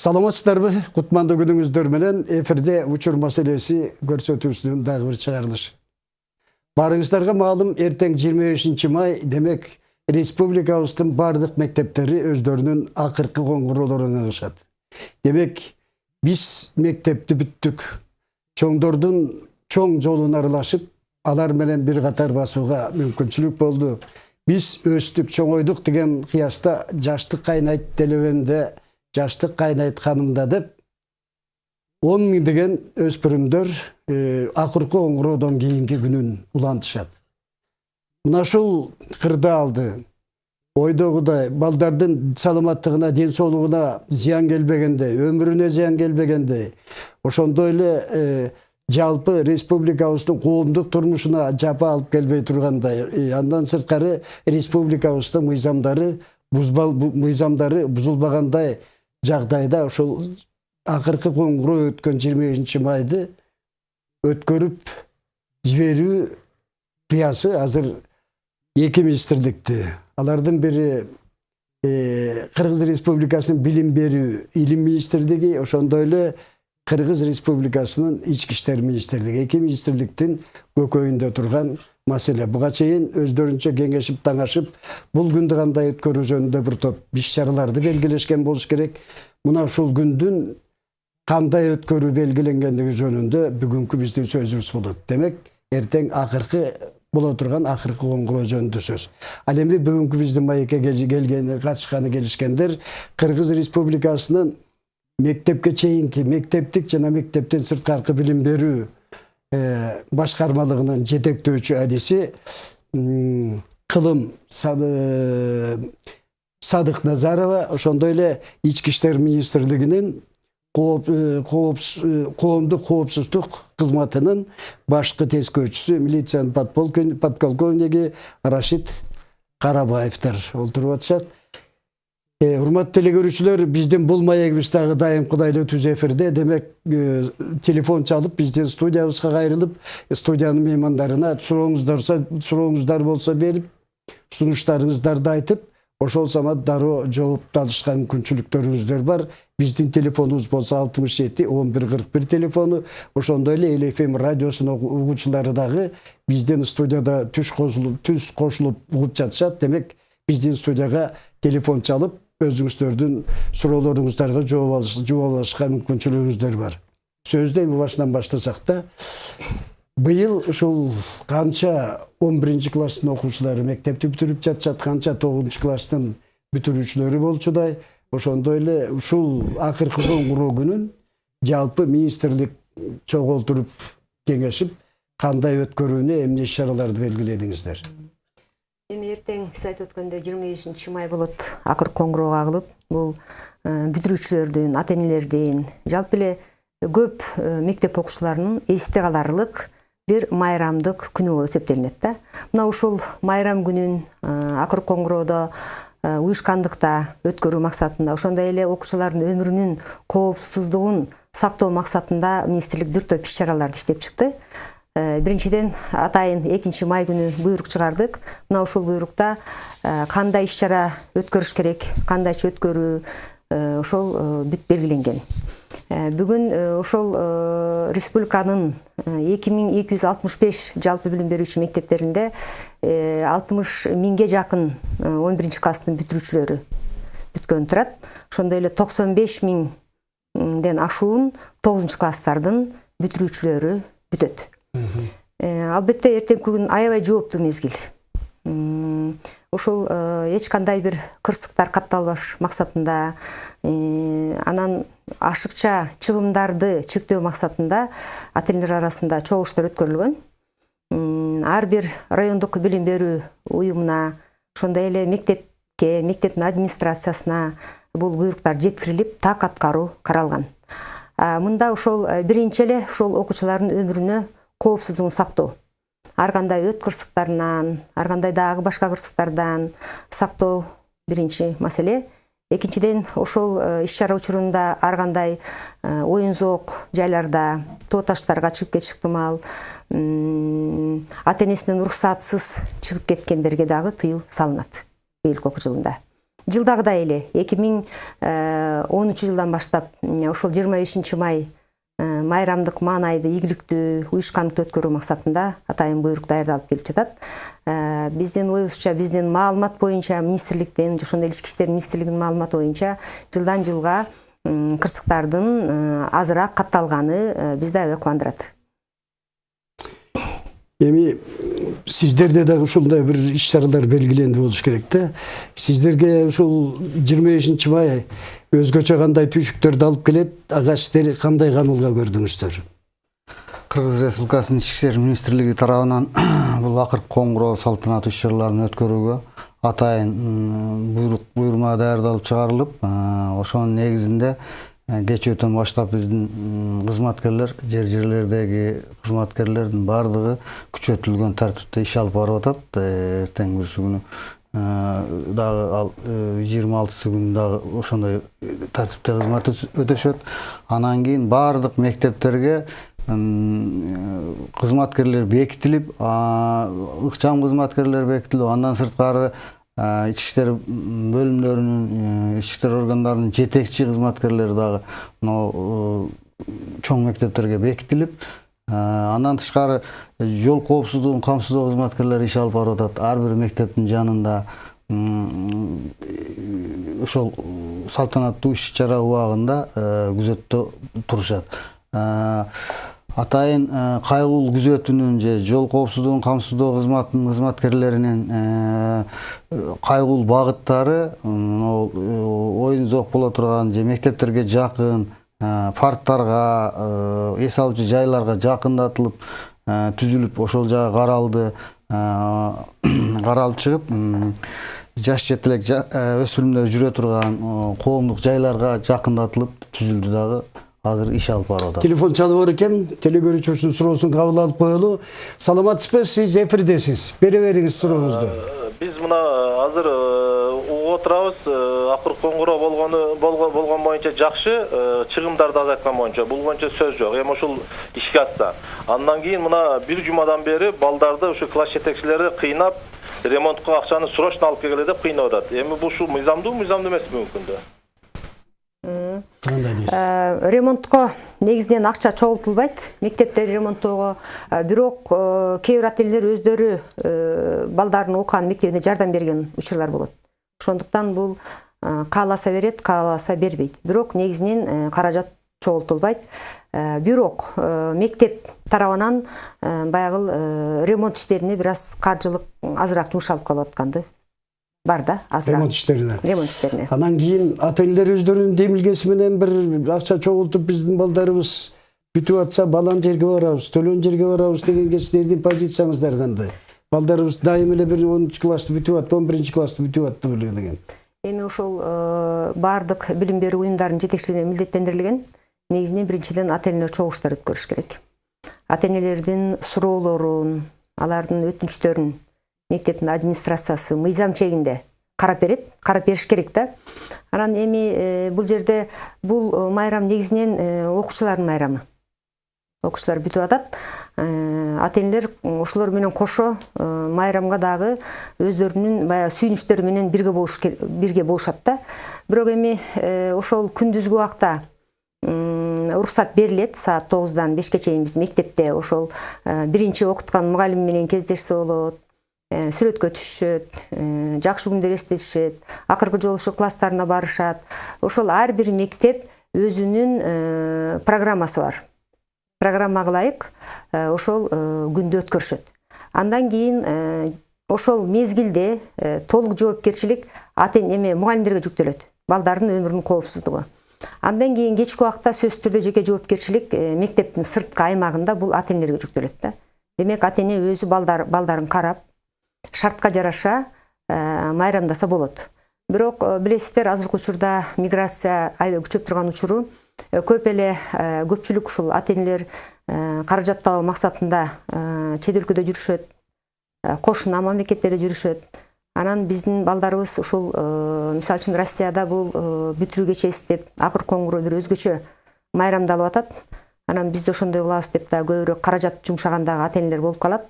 Саламатсыздарбы? Кутмандуу күнүңүздөр менен эфирде учур маселеси көрсөтүүсүнүн дагы бир чыгарылышы. Барыңыздарга маалым, эртең 25 май, демек республикабыздын бардык мектептери өздөрүнүн акыркы коңгуроолорун алышат. Демек биз мектепти бүттүк. Чоңдордун чоң жолун аралашып, алар менен бир катар басууга мүмкүнчүлүк болду. Биз өстүк, чоңойдук деген кыяста жаштык кайнайт делебемде жаштык кайнайт ханымда деп 10 000 деген өспүрүмдөр акыркы коңгуроодон кийинки күнүн улантышат. Мына ушул кырдаалды ойдогудай балдардын саламаттыгына, ден соолугуна зыян келбегенде, өмүрүнө зыян келбегенде, ошондой эле жалпы республикабыздын коомдук турмушуна жапа алып келбей тургандай, андан сырткары республикабыздын мыйзамдары бузулбагандай жагдайда ошол акыркы коңгуроо өткөн 25 майды өткөрүп жиберүү кыясы азыр эки министрликти. Алардын бири Кыргыз Республикасынын билим берүү илим министрлиги, ошондой эле Кыргыз Республикасынын ички иштер министрлиги. Эки министрликтин көкөйүндө турган маселе. Буга чейин өздөрүнчө кеңешип таңашып, бул күндү кандай өткөрүү жөнүндө бир топ иш-чараларды белгилешкен болуш керек. Мына ушул күндүн кандай өткөрүү белгиленгендиги жөнүндө бүгүнкү биздин сөзүбүз болот. Демек, эртең акыркы боло турган акыркы коңгуроо жөнүндө сөз. Ал эми бүгүнкү биздин маекке катышканы келишкендер Кыргыз Республикасынын мектепке чейинки, мектептик жана мектептен сырткаркы билим берүү башкармалыгынын жетектөөчү адиси Кылым Садык Назарова, ошондой эле ички иштер министрлигинин коомдук коопсуздук кызматынын башкы тескөөчүсү, милициянын подполковниги Рашид Карабаевдер олтуруп атышат. Урматтуу теле көрүүчүлөр, биздин бул маегибиз дагы дайым кудайлуу түз эфирде. Демек, телефон чалып, биздин студиябызга кайрылып, студиянын меймандарына сурооңуздар болсо берип, сунуштарыңыздарды айтып, ошол самат дароо жооп алышка мүмкүнчүлүктөрүңүздөр бар. Биздин телефонубуз болсо 67 11 41 телефону. Ошондой эле Эл FM радиосунун угуучулары дагы биздин студияда түз кошулуп угуп жатышат. Демек, биздин студияга телефон чалып, өзүңүздөрдүн суроолоруңуздарга жооп алышка мүмкүнчүлүгүңүздөр бар. Сөздү эми башынан баштасак да, быйыл ушул канча 11 класстын окуучулары мектепти бүтүрүп жатышат, канча 9 класстын бүтүрүүчүлөрү болчудай. Ошондой эле ушул акыркы коңгуроо күнүн жалпы министрлик чогултуруп кеңешип, кандай өткөрүүнү, эмне иш-чараларды белгиледиңиздер? Эми эртең сиз айтып өткөндөй 25 май болот акыркы коңгуроо кагылып, бул бүтүрүүчүлөрдүн, ата-энелердин, жалпы эле көп мектеп окуучуларынын эсте каларлык бир майрамдык күнү болуп эсептелинет да. Мына ушул майрам күнүн акыркы коңгуроодо уюшкандыкта өткөрүү максатында, ошондой эле окуучулардын өмүрүнүн коопсуздугун сактоо максатында министрлик бир топ иш-чараларды иштеп чыкты. Биринчиден, атайын 2 май күнү буйрук чыгардык. Мына ушул буйрукта кандай иш-чара өткөрүш керек, кандайча өткөрүү, ошол бүт белгиленген. Бүгүн ошол республиканын 2265 жалпы билим берүүчү мектептеринде 60 000ге жакын 11 класстын бүтүрүүчүлөрү бүткөн турат. Ошондой эле 95 000ден ашуун 9 класстардын бүтүрүүчүлөрү бүтөт. Албетте эртеңки күн аябай жооптуу мезгил. Ошол эч кандай бир кырсыктар катталбаш максатында, анан ашыкча чыгымдарды чектөө максатында ата-энелер арасында чогулуштар өткөрүлгөн. Ар бир райондук билим берүү уюмуна, ошондой эле мектепке, мектептин администрациясына бул буйруктар жеткирилип, так аткаруу каралган. Мында ошол биринчи эле ошол окуучулардын өмүрүнө коопсуздугун сактоо. Ар кандай өт кырсыктарынан, ар кандай дагы башка кырсыктардан сактоо биринчи маселе. Экинчиден, ошол иш-чара учурунда ар кандай оюн-зоок жайларда тоо таштарга чыгып кетиш ыктымал, ата-энесинин уруксатсыз чыгып кеткендерге дагы тыюу салынат быйылкы окуу жылында. жылдагыдай эле 2013 жылдан баштап ошол 25 май майрамдык маанайды ийгиликтүү уюшкандыкты өткөрүү максатында атайын буйрук даярдалып келип жатат. Биздин оюбузча, биздин маалымат боюнча министрликтен, ошондой эле ички иштер министрлигинин маалыматы боюнча жылдан жылга кырсыктардын азыраак катталганы бизди аябай кубандырат. Эми сиздерде дагы ушундай бир иш-чаралар белгиленди болуш керек да. Сиздерге ушул 25 май өзгөчө кандай түйшүктөрдү алып келет? Ага сиздер кандай камылга көрдүңүздөр? Кыргыз Республикасынын Ички иштер министрлиги тарабынан бул акыркы коңгуроо салтанаттуу иш-чараларын өткөрүүгө атайын буйрума даярдалып чыгарылып, ошонун негизинде кечөөтөн баштап биздин кызматкерлер, жерлердеги кызматкерлердин бардыгы күчөтүлгөн тартипте иш алып барып атат. Эртең бүрсү күнү дагы ал 26 күнү дагы ошондой тартипте кызмат өтөшөт. Анан кийин бардык мектептерге кызматкерлер бекитилип, ыкчам кызматкерлер бекитилип, андан сырткары ички иштер бөлүмдөрүнүн, ички иштер органдарынын жетекчи кызматкерлери дагы чоң мектептерге бекитилип, андан тышкары жол коопсуздугун камсыздоо кызматкерлери иш алып барып атат. Ар бир мектептин жанында ошол салтанаттуу иш-чара убагында күзөттө турушат. Атайын кайгылуу күзөтүнүн же жол коопсуздугун камсыздоо кызматкерлеринин кайгылуу багыттары оюн зок боло турган же мектептерге жакын парктарга, эс алуучу жайларга жакындатылып түзүлүп, ошол жагы каралып чыгып, жаш жетелек өспүрүмдөр жүрө турган коомдук жайларга жакындатылып түзүлдү дагы. Азыр иш алып барып атат. Телефон чалып бар экен, телекөрүүчүбүздүн суроосун кабыл алып коелу. Саламатсызбы, сиз эфирдесиз. Бере бериңиз сурооңузду. Биз мына азыр угуп отурабыз, акыркы коңгуроо болгон боюнча жакшы, чыгымдарды азайткан боюнча, бул боюнча сөз жок. Эми ушул ишке атса. Андан кийин мына бир жумадан бери балдарды ушу класс жетекчилери кыйнап, ремонтко акчаны срочно алып келгиле деп кыйнап атат. Эми бул ушул мыйзамдуу эмеспи мүмкүндө? Ремонтко негизинен акча чогултулбайт, мектептерди ремонттоого, бирок кээ бир ата-энелер өздөрү балдарын окуган мектебине жардам берген учурлар болот. Ошондуктан бул кааласа берет, кааласа бербейт. Бирок негизинен каражат чогултулбайт. Бирок мектеп тарабынан баягы ремонт иштерине бир аз каржылык азыраак жумшалып калып атканды бар да, азыраак. Ремонт иштерине. Анан кийин ата-энелер өздөрүнүн демилгеси менен бир акча чогултуп биздин балдарыбыз бүтүп атса, балан жерге барабыз, төлөн жерге барабыз дегенге сиздердин позицияңыздар кандай? Балдарыбыз дайым эле бир 10 классты бүтүп атты, 11 классты бүтүп атты деген. Эми ошол бардык билим берүү уюмдарынын жетекчилигине милдеттендирилген. Негизинен биринчиден ата-энелер чогулуштар өткөрүш керек. Ата-энелердин суроолорун, алардын өтүнүчтөрүн мектептин администрациясы мыйзам чегинде карап бериш керек да. Анан эми бул жерде бул майрам негизинен окуучулардын майрамы. Окуучулар бүтүп атат. Ата-энелер ошолор менен кошо майрамга дагы өздөрүнүн баягы сүйүнүчтөрү менен бирге болушат да. Бирок эми ошол күндүзгү убакта уруксат берилет, саат 9-дан 5-ке чейин биз мектепте ошол биринчи окуткан мугалим менен кездешсе болот. Сүрөткө түшүшөт, жакшы күндөр эстешет, акыркы жолу ушу класстарына барышат. Ошол ар бир мектеп өзүнүн программасы бар. Программага ылайык ошол күндү өткөрүшөт. Андан кийин ошол мезгилде толук жоопкерчилик ата-эне мугалимдерге жүктөлөт. Балдардын өмүрүнүн коопсуздугу. Андан кийин кечки убакта сөзсүз түрдө жеке жоопкерчилик мектептин сырткы аймагында бул ата-энелерге жүктөлөт да. Демек ата-эне өзү балдарын карап, шартка жараша майрамдаса болот. Бирок билесиздер, азыркы учурда миграция аябай күчөп турган учуру, көп эле көпчүлүк ушул ата-энелер каражат табуу максатында чет өлкөдө жүрүшөт, кошуна мамлекеттерде жүрүшөт. Анан биздин балдарыбыз ушул мисалы үчүн Россияда бул бүтүрүү кечеси деп акыркы коңгуроо бир өзгөчө майрамдалып атат. Анан бизде ошондой кылабыз деп да көбүрөөк каражат жумшагандагы ата-энелер болуп калат.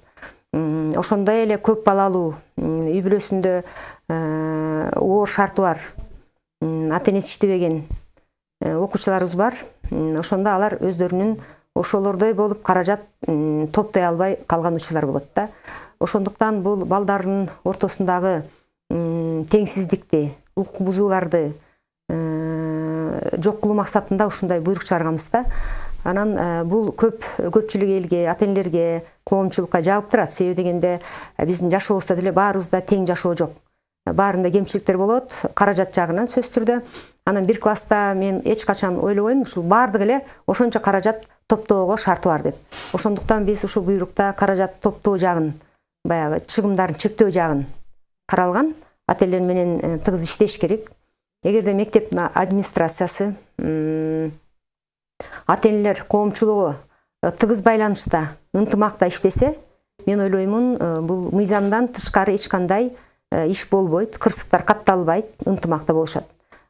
ошондой эле көп балалуу үй бүлөсүндө оор шарты бар ата энеси иштебеген окуучуларыбыз бар. Ошондо алар өздөрүнүн ошолордой болуп каражат топтой албай калган учурлар болот да. Ошондуктан бул балдардын ортосундагы теңсиздикти, укук бузууларды жок кылуу максатында ушундай буйрук чыгарганбыз да. Анан бул көпчүлүк элге, ата энелерге, коомчулукка жагып турат. Себеби дегенде биздин жашообузда деле баарыбызда тең жашоо жок. Баарында кемчиликтер болот, каражат жагынан сөзсүз түрдө. Анан бир класста мен эч качан ойлобойм, ушул баардык эле ошончо каражат топтоого шарты бар деп. Ошондуктан биз ушул буйрукта каражат топтоо жагын, баягы чыгымдарын чектөө жагын каралган. Ата энелер менен тыгыз иштеш керек. Эгерде мектептин администрациясы, ата энелер коомчулугу тыгыз байланышта, ынтымакта иштесе, мен ойлоймун, бул мыйзамдан тышкары эч кандай иш болбойт, кырсыктар катталбайт, ынтымакта болушат.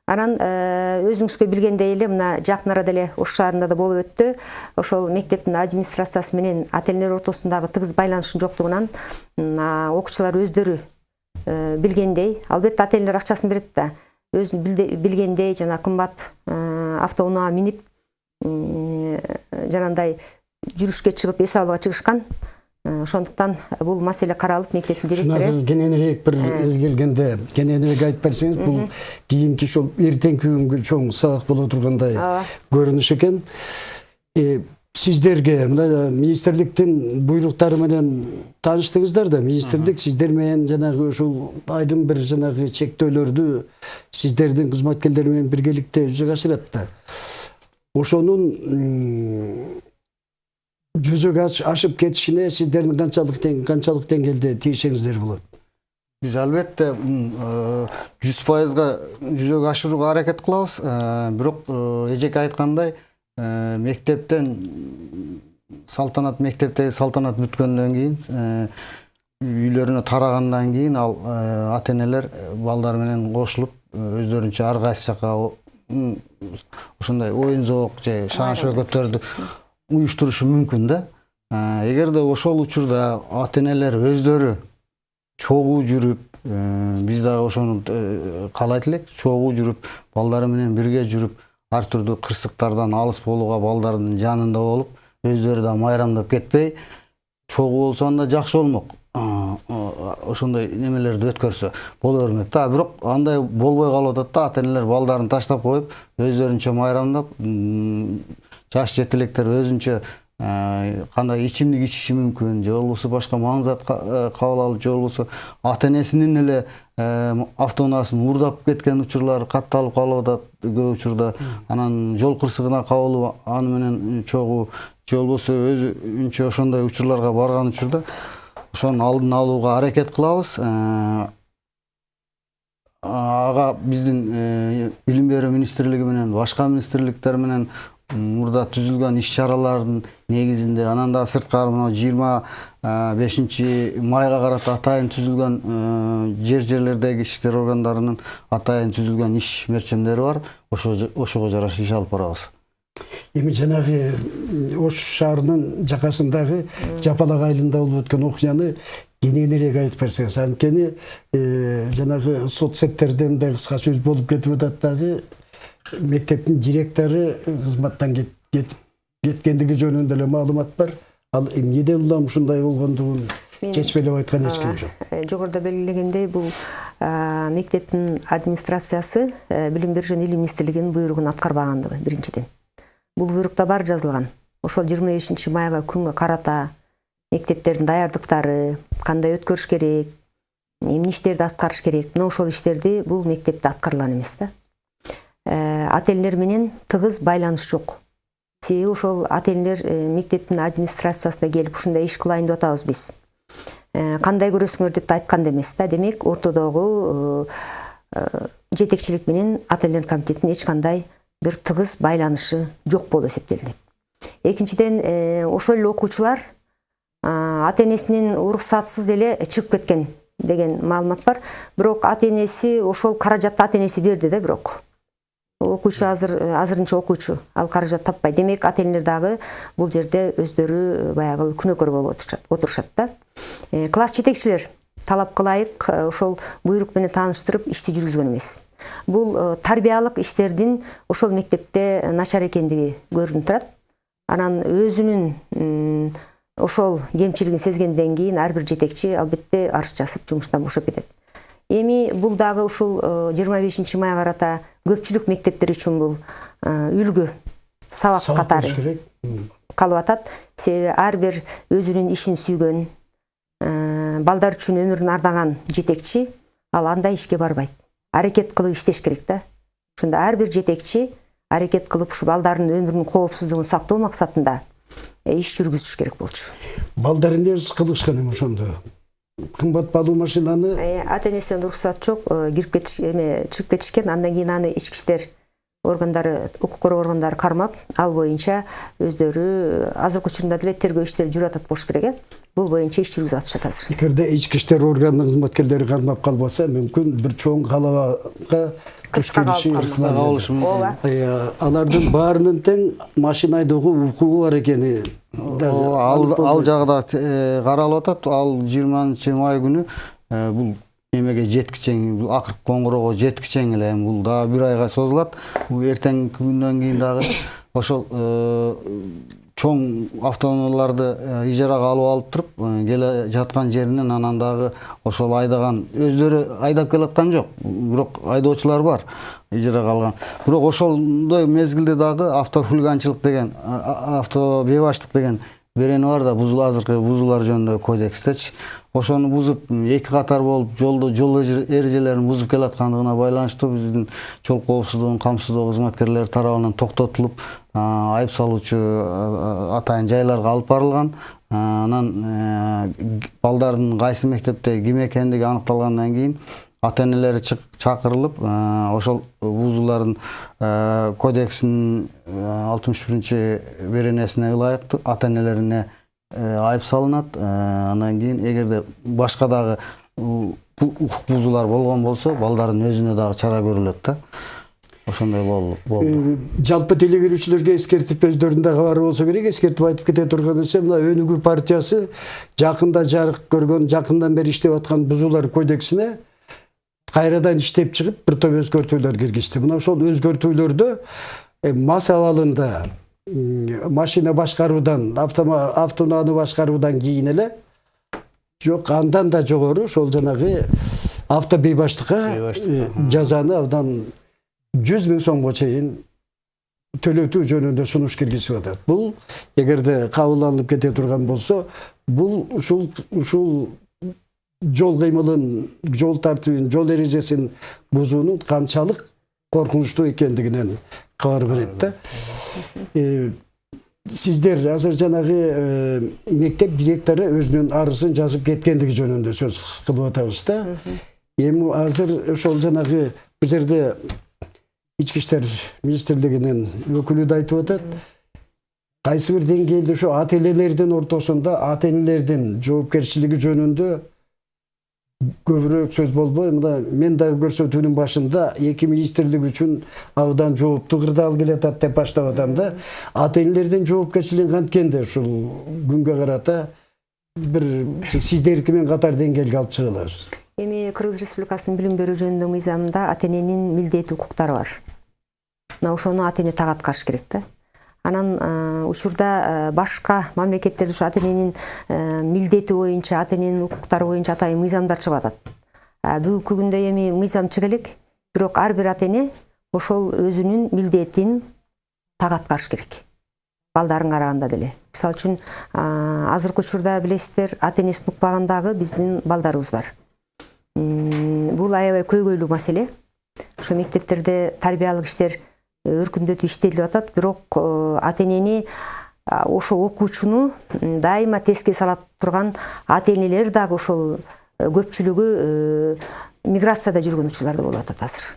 Анан өзүңүзгө билгендей эле мына жакын арада эле Ош шаарында да болуп өттү. Ошол мектептин администрациясы менен ата энелер ортосундагы тыгыз байланыштын жоктугунан окуучулар өздөрү билгендей, албетте ата энелер акчасын берет да, өзү билгендей жана кымбат автоунаа минип жанандай жүрүшкө чыгып эс алууга чыгышкан. Ошондуктан бул маселе каралып, мектептин директору кененирээк бир келгенде, кененирээк айтып берсеңиз, бул кийинки ошол эртеңки күнгө чоң сабак боло тургандай көрүнүш экен. Сиздерге мына министрликтин буйруктары менен тааныштыңыздар да, министрлик сиздер менен жанагы ушул айрым бир жанагы чектөөлөрдү сиздердин кызматкерлери менен биргеликте жүзөгө ашырат да. Ошонун жүзөгө ашып кетишине сиздердин канчалык деңгээлде тийишиңиздер болот? Биз албетте 100%га жүзөгө ашырууга аракет кылабыз. Бирок эжеке айткандай, мектептеги салтанат бүткөндөн кийин, үйлөрүнө тарагандан кийин ал ата энелер балдар менен кошулуп өздөрүнчө ар кайсы жака ошондой оюн зоок же шааш өгөттөрдү уюштурушу мүмкүн да. Эгерде ошол учурда ата энелер өздөрү чогуу жүрүп, биз дагы ошону каалайт элек, чогуу жүрүп, балдары менен бирге жүрүп, ар түрдүү кырсыктардан алыс болууга балдардын жанында болуп, өздөрү да майрамдап кетпей, чогуу болсо анда жакшы болмок. Ошондой немелерди өткөрсө боло бермек да. Бирок андай болбой калып атат да, ата энелер балдарын таштап коюп, өздөрүнчө майрамдап, жаш жетелектер өзүнчө кандай ичимдик ичиши мүмкүн, же болбосо башка маңзат кабыл алып, же болбосо ата энесинин эле автоунаасын уурдап кеткен учурлар катталып калып атат көп учурда. Анан жол кырсыгына кабылып, аны менен чогуу, же болбосо өзүнчө ошондой учурларга барган учурда ошонун алдын алууга аракет кылабыз. Ага биздин билим берүү министрлиги менен, башка министрликтер менен мурда түзүлгөн иш-чаралардын негизинде, анан да сырткары 25 майга карата атайын түзүлгөн жерлердеги иштер органдарынын атайын түзүлгөн иш мерчемдери бар. Ошого жараша иш алып барабыз. Эми жанагы Ош шаарынын жакасындагы Жапалак айылында болуп өткөн окуяны кененирээк айтып берсеңиз. Анткени жанагы соцсеттерден да кыска сөз болуп кетип атат дагы, мектептин директору кызматтан кеткендиги жөнүндө эле маалымат бар. Ал эмнеден улам ушундай болгондугун чечмелеп айткан эч ким жок. Жогоруда белгилегендей, бул мектептин администрациясы билим берүү жана илим министрлигинин буйругун аткарбагандыгы биринчиден. Бул буйрукта бар жазылган. Ошол 25 майга күнгө карата мектептердин даярдыктары, кандай өткөрүш керек, эмне иштерди аткарыш керек, мына ошол иштерди бул мектепте аткарылган эмес да. Ата энелер менен тыгыз байланыш жок. Себеби ошол ата энелер мектептин администрациясына келип ушундай иш кылайын деп атабыз биз. Кандай көрөсүңөр деп айткан да эмес да. Демек, ортодогу жетекчилик менен ата энелер комитетинин эч кандай бир тыгыз байланышы жок болуп эсептелинет. Экинчиден, ошол эле окуучулар ата энесинин уруксатсыз эле чыгып кеткен деген маалымат бар. Бирок ата энеси ошол каражатты ата энеси берди да, бирок окуучу азырынча окуучу, ал каражат таппай. Демек, ата-энелер дагы бул жерде өздөрү баягы күнөөкөр болуп отурушат да. Класс жетекчилер талапка ылайык ошол буйрук менен тааныштырып ишти жүргүзгөн эмес. Бул тарбиялык иштердин ошол мектепте начар экендиги көрүнүп турат. Анан өзүнүн ошол кемчилигин сезгенден кийин ар бир жетекчи албетте арыз жазып жумуштан бошоп кетет. Эми бул дагы ушул 25 майга карата көпчүлүк мектептер үчүн бул үлгү сабак катары калып атат. Себеби ар бир өзүнүн ишин сүйгөн, балдар үчүн өмүрүн ардаган жетекчи ал андай ишке барбайт. Аракет кылып иштеш керек да. Ошондо ар бир жетекчи аракет кылып ушу балдардын өмүрүнүн коопсуздугун сактоо максатында иш жүргүзүш керек болчу. Балдар эмне кылышкан эми ошондо? Кымбат баалуу машинаны ата-энесинен уруксат жок, чыгып кетишкен. Андан кийин аны ички иштер органдары, укук коргоо органдары кармап, ал боюнча өздөрү азыркы учурунда деле тергөө иштери жүрүп атат болуш керек. Бул боюнча иш жүргүзүп атышат азыр. Эгерде ички иштер органынын кызматкерлери кармап калбаса, мүмкүн бир чоң калабага кабылышы мүмкүн. Алардын баарынын тең машина айдоого укугу бар экени ал жагда каралып атат. Ал 20 май күнү бул эмеге жеткичең, бул Акыркы Коңгуроо жеткичең эле, бул дагы бир айга созулат. Бул эртеңки күндөн кийин дагы ошол чоң автоунааларды ижарага алып алып туруп, келе жаткан жеринен анан дагы ошол айдаган, өздөрү айдап келаткан жок, бирок айдоочулар бар ижарага алган. Бирок ошондой мезгилде дагы автохулиганчылык деген, автобебаштык деген берени бар да, азыркы бузуулар жөнүндө кодекстечи. Ошону бузуп, эки катар болуп, жол эрежелерин бузуп келаткандыгына байланыштуу биздин жол коопсуздугун камсыздоо кызматкерлери тарабынан токтотулуп, айып салуучу атайын жайларга алып барылган. Анан балдардын кайсы мектепте ким экендиги аныкталгандан кийин ата-энелери чакырылып, ошол бузуулардын кодексинин 61 беренесине ылайык ата-энелерине айып салынат. Андан кийин эгерде башка дагы укук бузуулар болгон болсо, балдардын өзүнө дагы чара көрүлөт да. Ошондой болду. Жалпы телегөрүүчүлөргө эскертип, өздөрүндө кабары болсо керек, эскертип айтып кете турган нерсе, мына Өнүгүү партиясы жакында жарык көргөн, жакындан бери иштеп аткан бузуулар кодексине кайрадан иштеп чыгып, бир топ өзгөртүүлөр киргизди. Мына ошол өзгөртүүлөрдө мас абалында машина башкаруудан, автоунааны башкаруудан кийин эле жок, андан да жогору ошол жанагы автобейбаштыкка жазаны абдан 100 000 сомго чейин төлөтүү жөнүндө сунуш киргизип атат. Бул эгерде кабыл алынып кете турган болсо, бул ушул жол кыймылын, жол тартибин, жол эрежесин бузуунун канчалык коркунучтуу экендигинен кабар берет да. Сиздер азыр жанагы мектеп директору өзүнүн арызын жазып кеткендиги жөнүндө сөз кылып атабыз да. Эми азыр ошол жанагы бул жерде Ички иштер министрлигинин өкүлү да айтып атат. Кайсы бир деңгээлде ошо ата-энелердин ортосунда ата-энелердин жоопкерчилиги жөнүндө көбүрөөк сөз болбой, мына мен дагы көрсөтүүнүн башында эки министрлик үчүн абдан жооптуу кырдаал келатат деп баштап атам да. Ата-энелердин жоопкерчилиги канткенде ушул күнгө карата бир сиздердики менен катар деңгээлге алып чыгылар. Эми Кыргыз Республикасынын билим берүү жөнүндө мыйзамында ата-эненин милдеттүү укуктары бар. Мына ошону ата-эне так аткарыш керек да. Анан учурда башка мамлекеттерде ушу ата-эненин милдети боюнча, ата-эненин укуктары боюнча атайын мыйзамдар чыгып атат. Бүгүнкү күндө эми мыйзам чыга элек, бирок ар бир ата-эне ошол өзүнүн милдетин так аткарыш керек. Балдарын караганда деле. Мисалы үчүн азыркы учурда билесиздер, ата-энесин укпагандагы биздин балдарыбыз бар. Бул аябай көйгөйлүү маселе. Ошо мектептерде тарбиялык иштер өркүндөтүп иштелип атат, бирок ата-энени, ошо окуучуну дайыма теске сала турган ата-энелер дагы ошол көпчүлүгү миграцияда жүргөн учурлар да болуп атат азыр.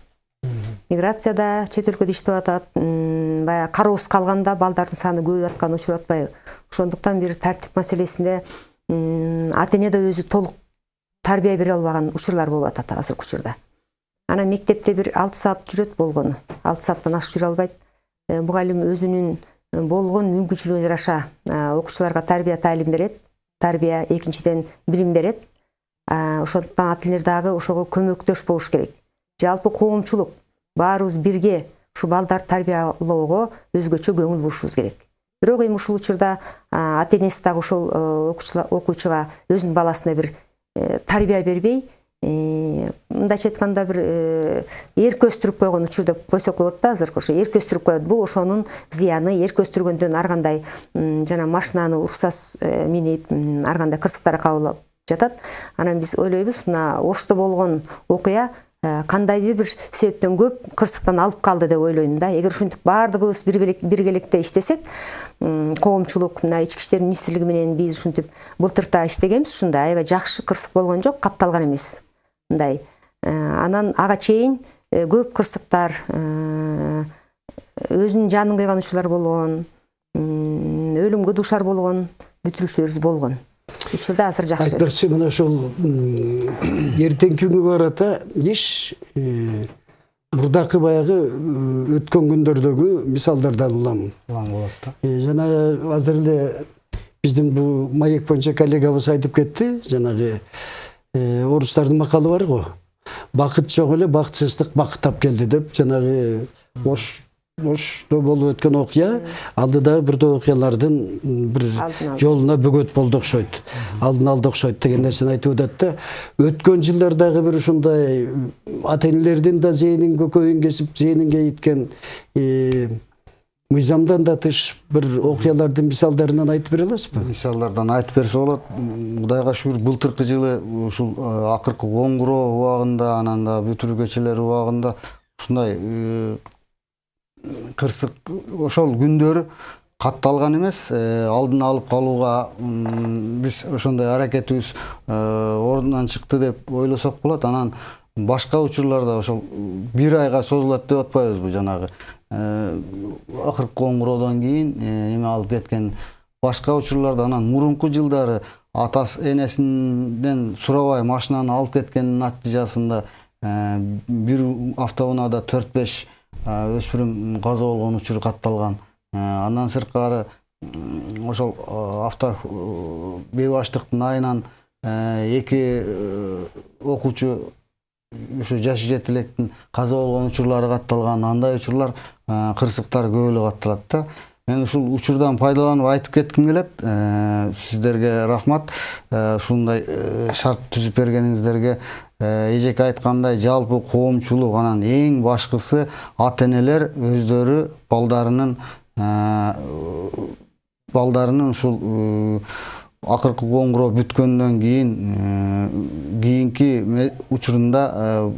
Миграцияда чет өлкөдө иштеп атат, баягы кароосуз калганда балдардын саны көбөйүп аткан учур атпайбы. Ошондуктан бир тартип маселесинде ата-эне да өзү толук тарбия бере албаган учурлар болуп атат азыркы учурда. Анан мектепте бир 6 саат жүрөт болгону. 6 сааттан ашык жүрө албайт. Мугалим өзүнүн болгон мүмкүнчүлүгүнө жараша окуучуларга тарбия таалим берет. Тарбия экинчиден билим берет. Ошондуктан ата-энелер дагы ошого көмөктөш болуш керек. Жалпы коомчулук баарыбыз бирге ушу балдар тарбиялоого өзгөчө көңүл бурушубуз керек. Бирок эми ушул учурда ата-энеси дагы ошол окуучуга өзүнүн баласына бир тарбия бербей, мындайча айтканда бир эрке өстүрүп койгон учур деп койсок болот да, азыр ошо эрке өстүрүп коет. Бул ошонун зыяны. Эрке өстүргөндөн ар кандай жана машинаны уруксаз минип, ар кандай кырсыктар кабылып жатат. Анан биз ойлойбуз, мына Ошто болгон окуя кандайдыр бир себептен көп кырсыктан алып калды деп ойлойм да. Эгер ушинтип баардыгыбыз биргеликте иштесек, коомчулук, мына Ички иштер министрлиги менен биз ушинтип былтырта иштегенбиз, ушундай аябай жакшы кырсык болгон жок, катталган эмес. Мындай. Анан ага чейин көп кырсыктар, өзүнүн жанын кыйган учурлар болгон, өлүмгө дуушар болгон бүтүрүүчүлөрүбүз болгон. Учурда азыр жакшы. Айтпакчы, мына ошол эртеңки күнгө карата иш мурдакы баягы өткөн күндөрдөгү мисалдардан улам болот да. Жана азыр эле биздин бул маек боюнча коллегабыз айтып кетти, жанагы орустардын макалы бар го. Бакыт жок эле бакытсыздык бакыт тап келди деп, жанагы Ошто болуп өткөн окуя алдыдагы бир окуялардын бир жолуна бөгөт болду окшойт. Алдын алды окшойт деген нерсени айтып атат да. Өткөн жылдардагы бир ушундай ата-энелердин да зээнин көкөйүн кесип, зээнинге иткен мыйзамдан да тыш бир окуялардын мисалдарынан айтып бере аласызбы? Мисалдардан айтып берсе болот. Кудайга шүгүр, былтыркы жылы ушул акыркы коңгуроо убагында, анан да бүтүрүү кечелери убагында ушундай кырсык ошол күндөрү катталган эмес. Алдын алып калууга биз ошондой аракетибиз ордунан чыкты деп ойлосок болот. Анан башка учурларда ошол бир айга созулат деп атпайбызбы, жанагы акыркы коңгуроодон кийин эме алып кеткен. Башка учурларда анан мурунку жылдары атасы энесинден сурабай машинаны алып кеткенин натыйжасында бир автоунаада 4-5 өспүрүм каза болгон учур катталган. Андан сырткары ошол авто бейбаштыктын айынан 2 окуучу ушу жашы жетилектин каза болгон учурлары катталган. Андай учурлар, кырсыктар көп эле катталат да. Мен ушул учурдан пайдаланып айтып кетким келет. Сиздерге рахмат. Ушундай шарт түзүп бергениңиздерге. Эжеке айткандай, жалпы коомчулук, анан эң башкысы ата-энелер өздөрү балдарынын ушул акыркы коңгуроо бүткөндөн кийинки учурунда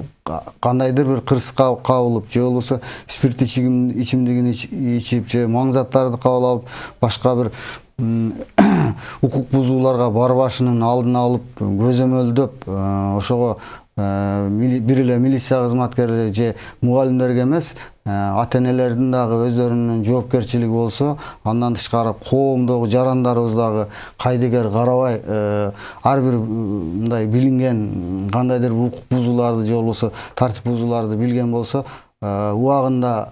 кандайдыр бир кырсыкка кабылып, же болбосо спирт ичимдигин ичип, же маң заттарды кабыл алып, башка бир укук бузууларга барбашынын алдын алып, көзөмөлдөп, ошого бир эле милиция кызматкерлери же мугалимдерге эмес, ата-энелердин дагы өздөрүнүн жоопкерчилиги болсо, андан тышкары коомдогу жарандарыбыз дагы кайдыгер карабай, ар бир мындай билинген кандайдыр укук бузууларды же болбосо тартип бузууларды билген болсо, убагында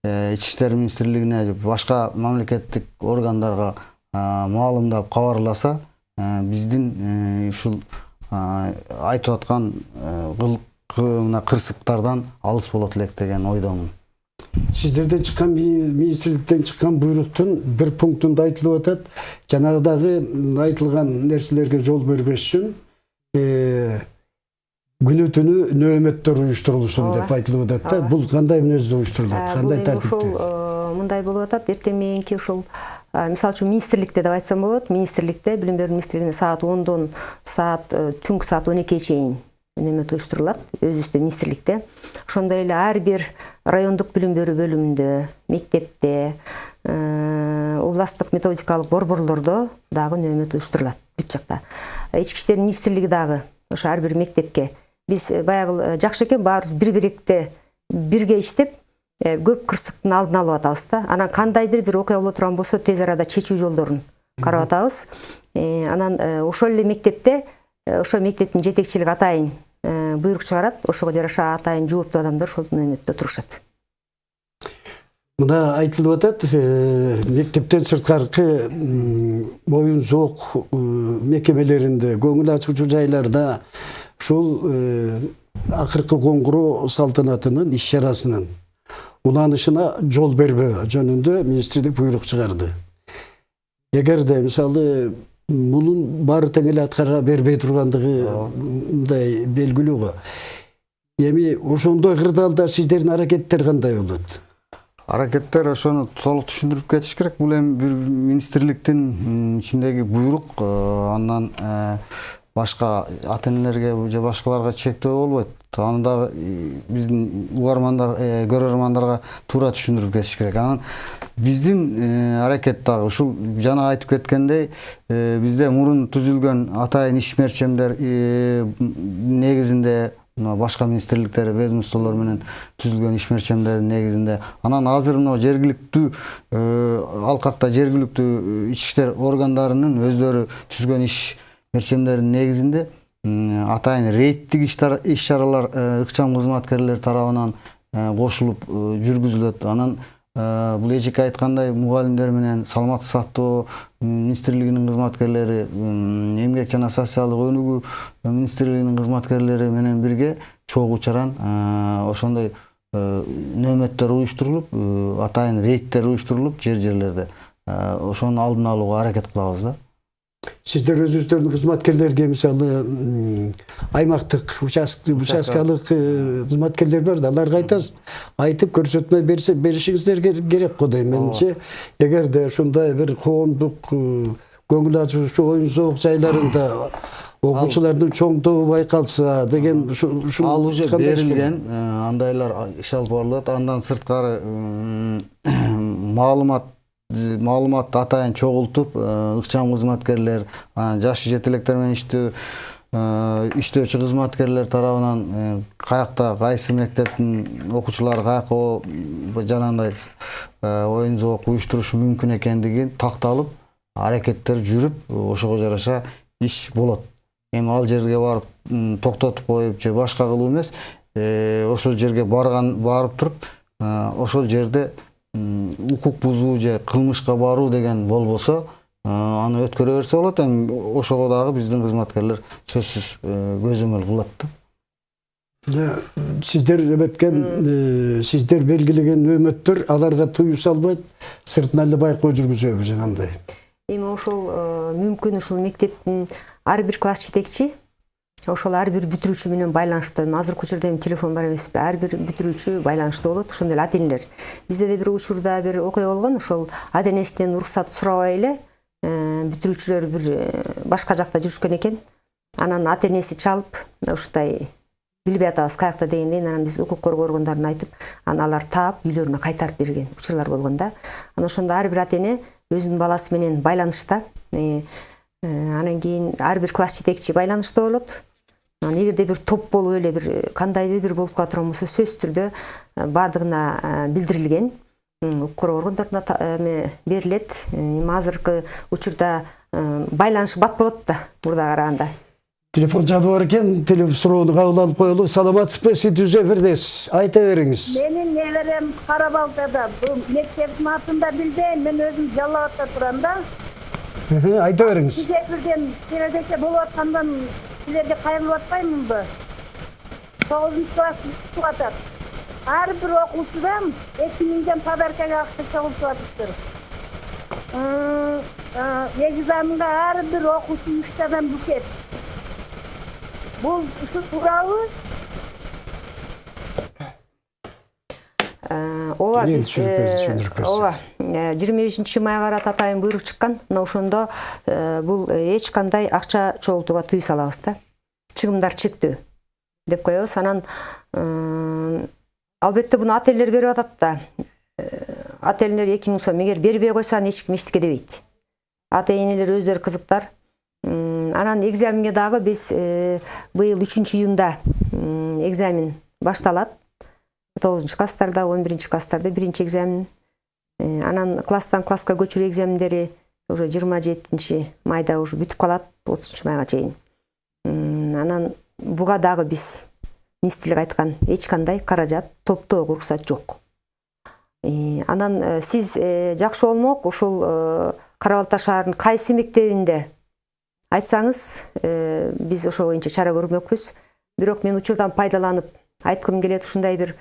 Ички иштер министрлигине, башка мамлекеттик органдарга маалымдап кабарласа, биздин ушул айтып аткан кырсыктардан алыс болот элек деген ойдомун. Сиздерден чыккан, министрликтен чыккан буйруктун бир пунктунда айтылып атат, жанагыдагы айтылган нерселерге жол бербеш үчүн күнү-түнү нөөмөттөр уюштурулушун деп айтылып атат да. Бул кандай мүнөздө уюштурулат? Кандай тартипте? Ушул мындай болуп атат. Эртең мененки ушул мисалы үчүн министрликте деп айтсам болот. Министрликте, билим берүү министрлигинде саат 10дон түнкү саат 12ге чейин нөөмөт уюштурулат. Өзүбүздө министрликте. Ошондой эле ар бир райондук билим берүү бөлүмүндө, мектепте, областтык методикалык борборлордо дагы нөөмөт уюштурулат бүт жакта. Ички иштер министрлиги дагы ошо ар бир мектепке биз баягы жакшы экен, баарыбыз бир-бирикте бирге иштеп, көп кырсыктын алдын алып атабыз да. Анан кандайдыр бир окуя боло турган болсо, тез арада чечүү жолдорун карап атабыз. Анан ошол эле мектепте, ошо мектептин жетекчилиги атайын буйрук чыгарат, ошого жараша атайын жооптуу адамдар ошол мөөнөттө турушат. Мына айтылып атат, мектептен сырткаркы моюн зоок мекемелеринде, көңүл ачуучу жайларда ушул акыркы коңгуроо салтанатынын иш-чарасынын уланышына жол бербөө жөнүндө министрлик буйрук чыгарды. Эгерде мисалы мунун баары тең эле аткара бербей тургандыгы мындай белгилүү го. Эми ошондой кырдаалда сиздердин аракеттер кандай болот? Аракеттер ошону толук түшүндүрүп кетиш керек. Бул эми бир министрликтин ичиндеги буйрук, андан башка ата-энелерге же башкаларга чектөө болбойт. Аны дагы биздин угармандар, көрөрмандарга туура түшүндүрүп кетиш керек. Анан биздин аракет дагы ушул жана айтып кеткендей, бизде мурун түзүлгөн атайын ишмерчемдер негизинде башка министрликтер, ведомстволор менен түзүлгөн ишмерчемдер негизинде. Анан азыр мына жергиликтүү алкакта жергиликтүү ички иштер органдарынын өздөрү түзгөн ишмерчемдердин негизинде атайын рейдтик иш-чаралар ыкчам кызматкерлер тарабынан кошулуп жүргүзүлөт. Анан бул эжеке айткандай мугалимдер менен саламаттык сактоо министрлигинин кызматкерлери, эмгек жана социалдык өнүгүү министрлигинин кызматкерлери менен бирге чогуу чаран ошондой нөөмөттөр уюштурулуп, атайын рейдтер уюштурулуп жерлерде ошонун алдын алууга аракет кылабыз да. Сиздер өзүңүздөрдүн кызматкерлерге мисалы аймактык участкалык кызматкерлер бар да, аларга айтасыз, айтып көрсөтмө беришиңиздер керек го дейм. Менимче, эгерде ушундай бир коомдук көңүл ачуучу оюн зоок жайларында окуучулардын чоң тобу байкалса деген ушул ал уже берилген, андайлар иш алып барылат. Андан сырткары маалымат атайын чогултуп, ыкчам кызматкерлер, жаш жетелектер менен иштөөчү кызматкерлер тарабынан каякта, кайсы мектептин окуучулары каяка жанагындай оюн зоок уюштурушу мүмкүн экендиги такталып, аракеттер жүрүп, ошого жараша иш болот. Эми ал жерге барып токтотуп коюп же башка кылуу эмес, ошол жерге барып туруп, ошол жерде укук бузуу же кылмышка баруу деген болбосо, аны өткөрө берсе болот. Эми ошого дагы биздин кызматкерлер сөзсүз көзөмөл кылат да. Сиздер эметкен, сиздер белгилеген нөөмөттөр аларга туюу салбайт, сыртынан эле байкоо жүргүзөбү же кандай? Эми ошол мүмкүн ушул мектептин ар бир класс жетекчи ошол ар бир бүтүрүүчү менен байланышта. Азыркы учурда эми телефон бар эмеспи, ар бир бүтүрүүчү байланышта болот. Ошондой эле ата-энелер. Бизде да бир учурда бир окуя болгон, ошол ата-энесинен уруксат сурабай эле бүтүрүүчүлөр бир башка жакта жүрүшкөн экен. Анан ата-энеси чалып, ушундай билбей атабыз каякта дегенден, анан биз укук коргоо органдарына айтып, анан алар таап үйлөрүнө кайтарып берген учурлар болгон да. Анан ошондо ар бир ата-эне өзүнүн баласы менен байланышта. Анан кийин ар бир класс жетекчи байланышта болот. Эгерде бир топ болуп эле бир кандайдыр бир болуп кала турган болсо, сөзсүз түрдө баардыгына билдирилген. Укук коргоо органдарына берилет. Азыркы учурда байланыш бат болот да, мурда караганда. Телефон чалып бар экен, телефон суроону кабыл алып коелу. Саламатсызбы, сиз түзө эфирдесиз. Айта бериңиз. Менин неберем Карабалтада, бул мектептин атында билбейм, мен өзүм Жалал Абадта турам да. Айта бериңиз. Сиз эфирден келечекте болуп аткандан силерге кайрылып атпаймынбы? 9 класс окуп атат. Ар бир окуучудан 2000 подаркага акча чогултуп атыптыр. Экзаменге ар бир окуучу 3 букет. Бул ушу туурабы? Ооба, биз 25 майга карата атайын буйрук чыккан. Мына ошондо бул эч кандай акча чогултууга тыюу салабыз да. Чыгымдар чектөө деп коебуз. Анан албетте буну ата-энелер берип атат да. Ата-энелер 2000 сом эгер бербей койсо эч ким эчтеке дебейт. Ата-энелер өздөрү кызыктар. Анан экзаменге дагы биз быйыл 3-июнда экзамен башталат. 9 класстарда, 11 класстарда биринчи экзамен. Анан класстан класска көчүрүү экзамендери уже 27 майда уже бүтүп калат, 30 майга чейин. Анан буга дагы биз министрлик айткан эч кандай каражат топтоого уруксат жок. Анан сиз жакшы болмок ушул Кара Балта шаарынын кайсы мектебинде айтсаңыз, биз ошо боюнча чара көрмөкпүз. Бирок мен учурдан пайдаланып айткым келет, ушундай бир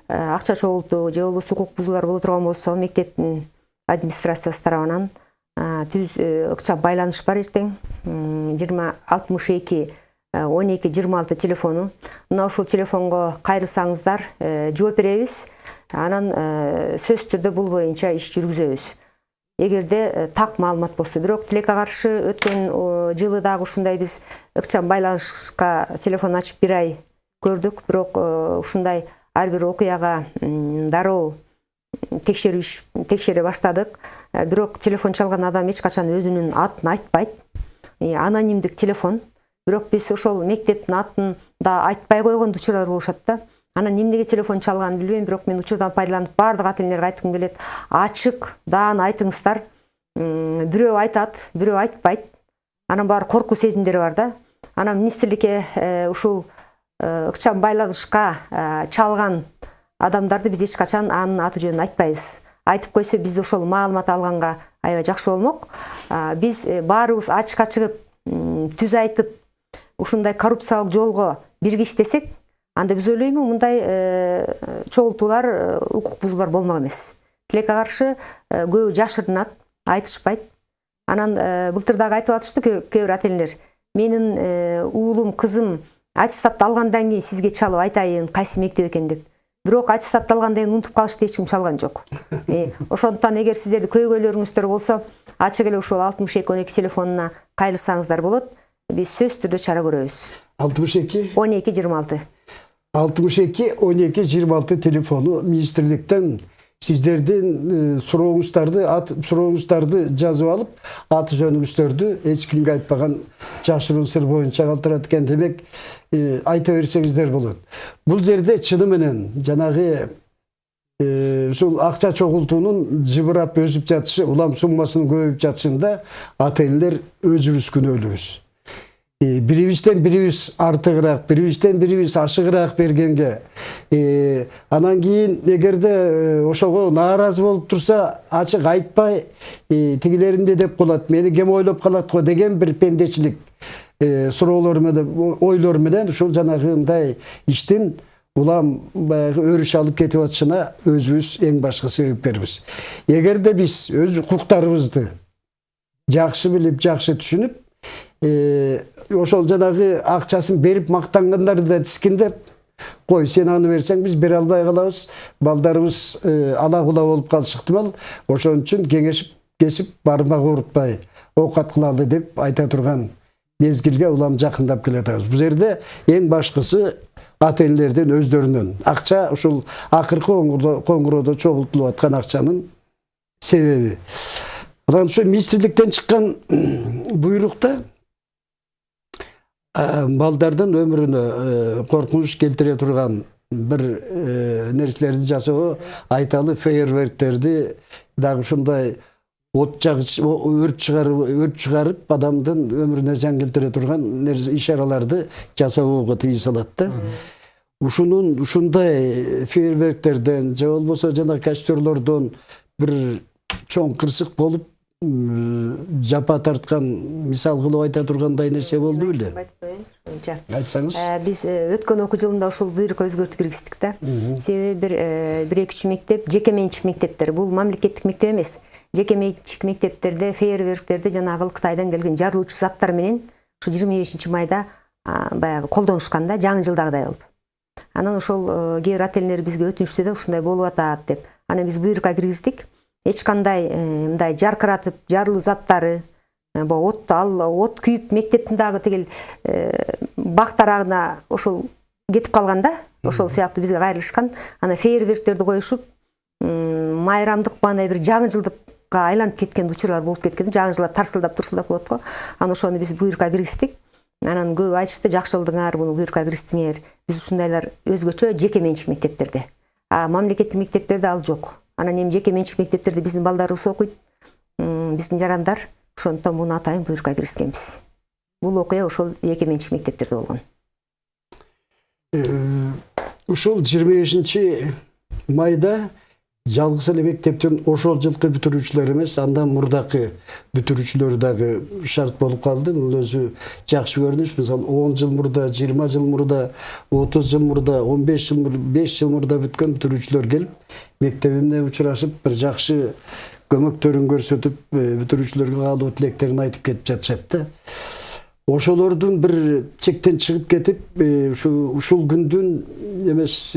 акча чогултуу же болбосо укук бузуулар боло турган болсо мектептин администрациясы тарабынан түз ыкчам байланыш бар эртең 2062 1226 телефону. Мына ушул телефонго кайрылсаңыздар жооп беребиз. Анан сөзсүз түрдө бул боюнча иш жүргүзөбүз. Эгерде так маалымат болсо, бирок тилекке каршы өткөн жылы дагы ушундай биз ыкчам байланышка телефон ачып бир ай көрдүк, бирок ушундай ар бир окуяга дароо текшере баштадык. Бирок телефон чалган адам эч качан өзүнүн атын айтпайт. Анонимдик телефон. Бирок биз ошол мектептин атын да айтпай койгон учурлар болушат да. Анан эмнеге телефон чалганын билбейм, бирок мен учурдан пайдаланып бардык ата-энелерге айткым келет. Ачык, даана айтыңыздар. Бирөө айтат, бирөө айтпайт. Анан баары коркуу сезимдери бар да. Анан министрликке ушул ыкчам байланышка чалган адамдарды биз эч качан анын аты жөнүн айтпайбыз. Айтып койсо бизде ошол маалымат алганга аябай жакшы болмок. Биз баарыбыз ачыкка чыгып, түз айтып, ушундай коррупциялык жолго бирге иштесек, анда биз ойлоймун мындай чогултуулар, укук бузуулар болмок эмес. Тилекке каршы көбү жашырынат, айтышпайт. Анан былтыр дагы айтып атышты кээ бир ата-энелер. Менин уулум, кызым аттестатты алгандан кийин сизге чалып айтайын кайсы мектеп экен деп. Бирок аттестатты алгандан кийин унутуп калышты, эч ким чалган жок. Ошондуктан эгер сиздерди көйгөйлөрүңүздөр болсо, ачык эле ушул 6212 телефонуна кайрылсаңыздар болот. Биз сөзсүз түрдө чара көрөбүз. 62 12 26 62 12 26 телефону министрликтен сиздердин сурооңуздарды жазып алып, аты жөнүңүздөрдү эч кимге айтпаган жашыруун сыр боюнча калтырат экен. Демек, айта берсеңиздер болот. Бул жерде чыны менен жанагы ушул акча чогултуунун жыбырап өсүп жатышы, улам суммасынын көбөйүп жатышында ата-энелер өзүбүз күнөөлүүбүз. Бирибизден бирибиз артыгыраак, бирибизден бирибиз ашыгыраак бергенге, анан кийин эгерде ошого нааразы болуп турса, ачык айтпай, тигилеринде деп калат, мени кем ойлоп калат го деген бир пендечилик суроолор менен, ойлор менен ушул жанагындай иштин улам баягы өрүш алып кетип атышына өзүбүз эң башкы себепкербиз. Эгерде биз өз укуктарыбызды жакшы билип, жакшы түшүнүп, ошол жанагы акчасын берип мактангандарды да тискиндеп, кой сен аны берсең биз бере албай калабыз, балдарыбыз ала-кула болуп калышы ыктымал, ошон үчүн кеңешип кесип бармак урутпай оокат кылалы деп айта турган мезгилге улам жакындап келатабыз. Бул жерде эң башкысы ата-энелердин өздөрүнүн акча ушул акыркы коңгуроодо чогултулуп аткан акчанын себеби. Анан ушу министрликтен чыккан буйрукта балдардын өмүрүнө коркунуч келтире турган бир нерселерди жасоо, айталы фейерверктерди дагы ушундай өрт чыгарып адамдын өмүрүнө зыян келтире турган ишараларды жасоого тыйым салат да. Ушундай фейерверктерден же болбосо жана костерлордон бир чоң кырсык болуп жапа тарткан мисал кылып айта тургандай нерсе болду беле? Айтсаңыз. Биз өткөн окуу жылында ушул буйрукка өзгөртүү киргиздик да. Себеби бир 2-3 мектеп жеке менчик мектептер. Бул мамлекеттик мектеп эмес. Жеке менчик мектептерде фейерверктерди жанагы Кытайдан келген жарылуучу заттар менен ушу 25 майда баягы колдонушкан да, жаңы жылдагыдай болуп. Анан ошол кээ бир ата-энелер бизге өтүнүштү да, ушундай болуп атат деп. Анан биз буйрукка киргиздик. Эч кандай мындай жаркыратып жарылуу заттары, от күйүп мектептин дагы тигил бак тарагына ошол кетип калган да, ошол сыяктуу бизге кайрылышкан. Анан фейерверктерди коюшуп, майрамдык мындай бир жаңы жылдыкка айланып кеткен учурлар болуп кеткен. Жаңы жылда тарсылдап турсулдап болот го. Анан ошону биз буйрукка киргиздик. Анан көп айтышты, жакшы кылдыңар, муну буйрукка киргиздиңер. Биз ушундайлар өзгөчө жеке менчик мектептерде. Мамлекеттик мектептерде ал жок. Анан эми жеке менчик мектептерде биздин балдарыбыз окуйт, биздин жарандар. Ошондуктан муну атайын буйрукка киргизгенбиз. Бул окуя ошол жеке менчик мектептерде болгон. ушул 25-майда жалгыз эле мектептен ошол жылкы бүтүрүүчүлөр эмес, андан мурдакы бүтүрүүчүлөр дагы шарт болуп калды. Бул өзү жакшы көрүнүш. Мисалы 10 жыл мурда, 20 жыл мурда, 30 жыл мурда, 15 жыл мурда, 5 жыл мурда бүткөн бүтүрүүчүлөр келип, мектебимде учурашып, бир жакшы көмөктөрүн көрсөтүп, бүтүрүүчүлөргө каалоо тилектерин айтып кетип жатышат да. Ошолордун бир чектен чыгып кетип, ушул күндүн эмес,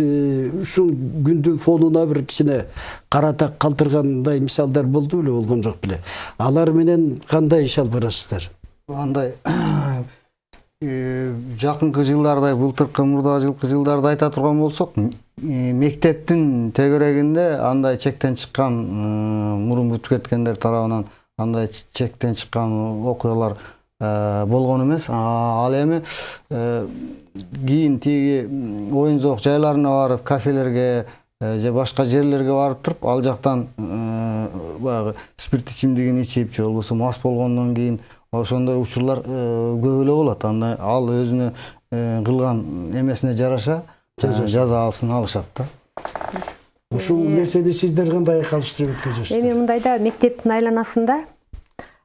ушул күндүн фонуна бир кичине каратак калтыргандай мисалдар болду беле, болгон жок беле. Алар менен кандай иш алып барасыздар? Андай жакынкы жылдарда, былтыркы мурда жылкы жылдарда айта турган болсок, мектептин тегерегинде андай чектен чыккан, мурун бүтүп кеткендер тарабынан андай чектен чыккан окуялар болгон эмес. Ал эми кийин тиги оюн-зоок жайларына барып, кафелерге же башка жерлерге барып туруп, ал жактан баягы спирт ичимдигин ичип, же болбосо мас болгондон кийин ошондой учурлар көп эле болот. Анда ал өзүнө кылган эмесине жараша жазасын алышат да. Ушул нерсени сиздер кандай калыштырып өткөзөсүздөр? Эми мындайда мектептин айланасында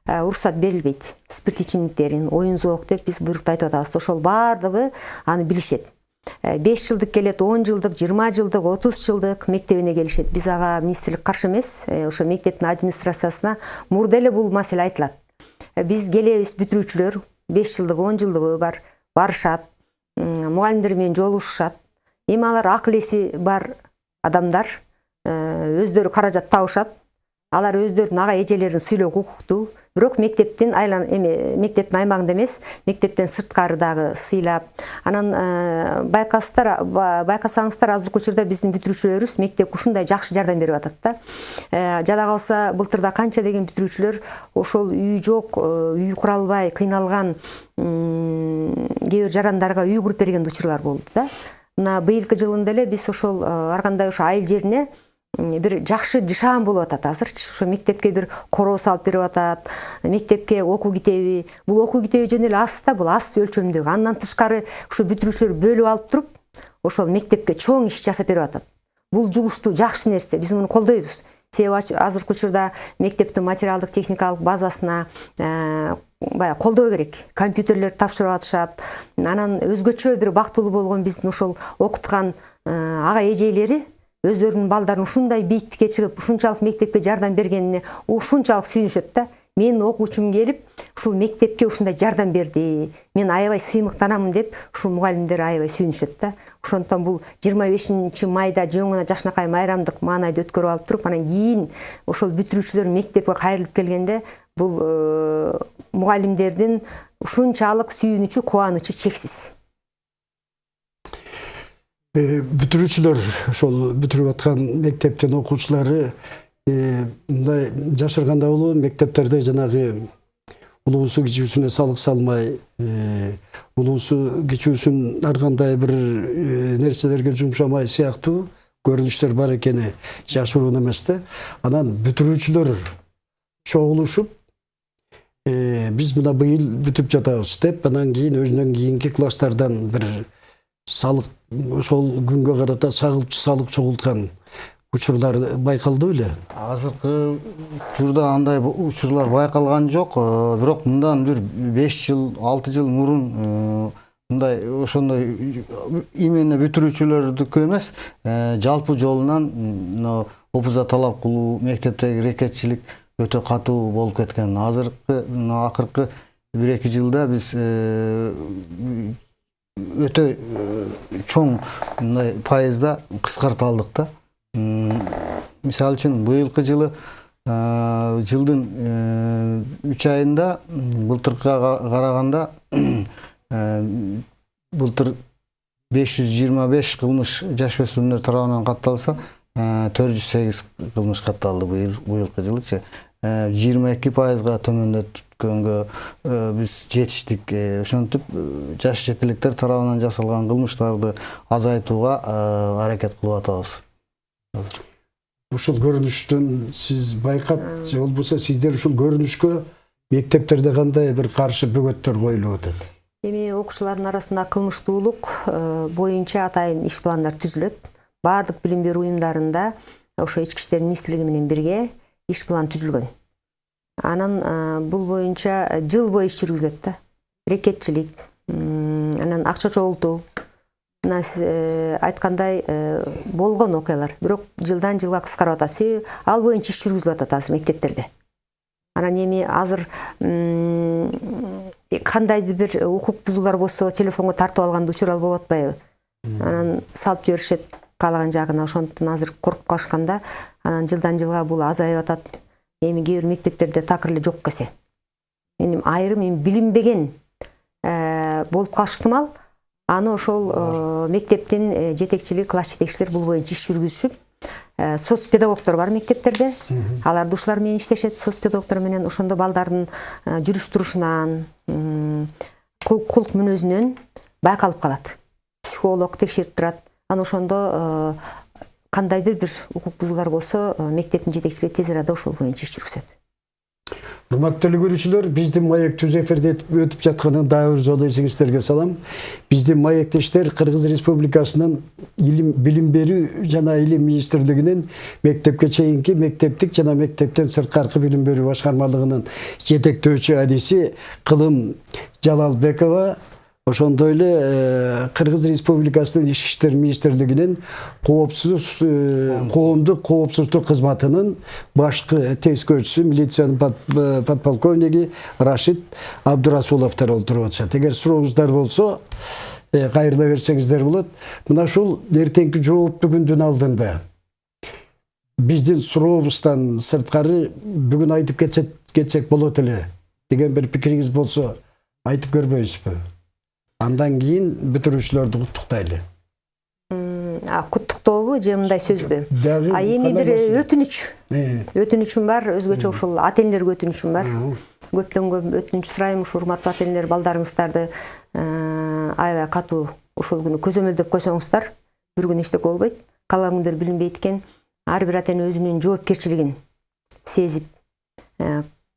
уруксат берилбейт. Спирт ичимдиктерин, оюн-зоок деп биз буйрукту айтып атабыз. Ошол баардыгы аны билишет. 5 жылдык келет, 10 жылдык, 20 жылдык, 30 жылдык мектебине келишет. Биз ага министрлик каршы эмес. Ошо мектептин администрациясына мурда эле бул маселе айтылат. Биз келебиз, бүтүрүүчүлөр 5 жылдык, 10 жылдыгы бар, барышат, мугалимдер менен жолугушушат. Эми алар акыл эси бар адамдар, өздөрү каражат табышат. Алар өздөрүнүн ага эжелерин сыйлоого укуктуу. Бирок мектептин аймагында эмес, мектептен сырткары дагы сыйлап. Анан байкасаңыздар, азыркы учурда биздин бүтүрүүчүлөрүбүз мектепке ушундай жакшы жардам берип атат да. Жада калса былтырда канча деген бүтүрүүчүлөр ошол үй жок, үй кура албай кыйналган кээ бир жарандарга үй куруп берген учурлар болду да. Мына быйылкы жылында эле биз ошол ар кандай ошо айыл жерине бир жакшы жашаан болуп атат. Азырчы ошо мектепке бир короо салып берип атат. Мектепке окуу китеби, бул окуу китеби жөн эле аз да, бул аз өлчөмдөгү. Андан тышкары ушу бүтүрүүчүлөр бөлүп алып туруп, ошол мектепке чоң иш жасап берип атат. Бул жугуштуу жакшы нерсе. Биз муну колдойбуз. Себеби азыркы учурда мектептин материалдык техникалык базасына баягы колдоо керек. Компьютерлерди тапшырып атышат. Анан өзгөчө бир бактылуу болгон биздин ошол окуткан ага эжелери өздөрүнүн балдарын ушундай бийиктикке чыгып, ушунчалык мектепке жардам бергенине ушунчалык сүйүнүшөт да. Менин окуучум келип, ушул мектепке ушундай жардам берди. Мен аябай сыймыктанамын деп, ушул мугалимдер аябай сүйүнүшөт да. Ошондон бул 25-майда жоңуна жашынакай майрамдык маанайда өткөрүп алып туруп, анан кийин ошол бүтүрүүчүлөр мектепке кайрылып келгенде, бул мугалимдердин ушунчалык сүйүнүчү, кубанычы чексиз. Бүтүрүүчүлөр, ошол бүтүрүп аткан мектептин окуучулары мындай жашырганда болобу, мектептерде жанагы улуусу кичүүсүнө салык салмай, улуусу кичүүсүн ар кандай бир нерселерге жумшамай сыяктуу көрүнүштөр бар экени жашыруун эмес да. Анан бүтүрүүчүлөр чогулушуп, биз мына быйыл бүтүп жатабыз деп, анан кийин өзүнөн кийинки класстардан бир салык, ошол күнгө карата салык чогулткан учурлар байкалды беле? Азыркы учурда андай учурлар байкалган жок, бирок мындан бир 5 жыл, 6 жыл мурун мындай ошондой именно бүтүрүүчүлөрдүкү эмес, жалпы жолунан опуза талап кылуу, мектептеги рекетчилик өтө катуу болуп кеткен. Азыркы акыркы 1-2 жылда биз өтө чоң мындай пайызда кыскарта алдык да. Мисалы үчүн быйылкы жылы жылдын 3 айында былтыркыга караганда былтыр 525 кылмыш жаш өспүрүмдөр тарабынан катталса, 408 кылмыш катталды быйылкы жылычы. 22%га төмөндөткөнгө биз жетиштик. Ошентип жаш жетеликтер тарабынан жасалган кылмыштарды азайтууга аракет кылып атабыз. Ушул көрүнүштөн сиз байкап, же болбосо сиздер ушул көрүнүшкө мектептерде кандай бир каршы бөгөттөр коюлуп атат? Эми окуучулардын арасында кылмыштуулук боюнча атайын иш пландар түзүлөт. Бардык билим берүү уюмдарында ошо Ички иштер министрлиги менен бирге иш план түзүлгөн. Анан бул боюнча жыл бою иш жүргүзүлөт да. Рекетчилик, анан акча чогултуу, айткандай болгон окуялар. Бирок жылдан жылга кыскарып атат. Себеби ал боюнча иш жүргүзүлүп атат азыр мектептерде. Анан эми азыр кандайдыр бир укук бузуулар болсо телефонго тартып алганда учурал болуп атпайбы? Анан салып жиберишет каалаган жагына. Ошондуктан азыр коркуп калышканда, анан жылдан жылга бул азайып атат. Эми кээ бир мектептерде такыр эле жок кесе. Айрым билинбеген болуп калышы ыктымал. Аны ошол мектептин жетекчилиги, класс жетекчилер бул боюнча иш жүргүзүшүп, соц педагогдор бар мектептерде. Алар ушулар менен иштешет, соц педагогдор менен ошондо балдардын жүрүш турушунан, кулк мүнөзүнөн байкалып калат. Психолог текшерип турат. Анан ошондо кандайдыр бир укук бузуулар болсо, мектептин жетекчилиги тез арада ошол боюнча иш жүргүзөт. Урматтуу көрүүчүлөр, биздин маек түз эфирде өтүп жатканын дагы бир жолу эсиңиздерге салам. Биздин маектештер Кыргыз Республикасынын билим берүү жана илим министрлигинин мектепке чейинки, мектептик жана мектептен сырткаркы билим берүү башкармалыгынын жетектөөчү адиси Кылым Жалалбекова, ошондой эле Кыргыз Республикасынын Ички иштер министрлигинин коомдук коопсуздук кызматынын башкы тескөөчүсү, милициянын подполковниги Рашид Абдурасуловдор олтуруп атышат. Эгер сурооңуздар болсо, кайрыла берсеңиздер болот. Мына ушул эртеңки жоопту күндүн алдында биздин сурообуздан сырткары бүгүн айтып кетсек болот эле деген бир пикириңиз болсо айтып көрбөйсүзбү? Андан кийин бүтүрүүчүлөрдү куттуктайлы. Куттуктообу же мындай сөзбү? Эми бир өтүнүчүм бар, өзгөчө ушул ата-энелерге өтүнүчүм бар. Көптөн көп өтүнүч сурайм, ушу урматтуу ата-энелер балдарыңыздарды аябай катуу ушул күнү көзөмөлдөп койсоңуздар, бир күн эчтеке болбойт. Калган күндөр билинбейт экен. Ар бир ата-эне өзүнүн жоопкерчилигин сезип,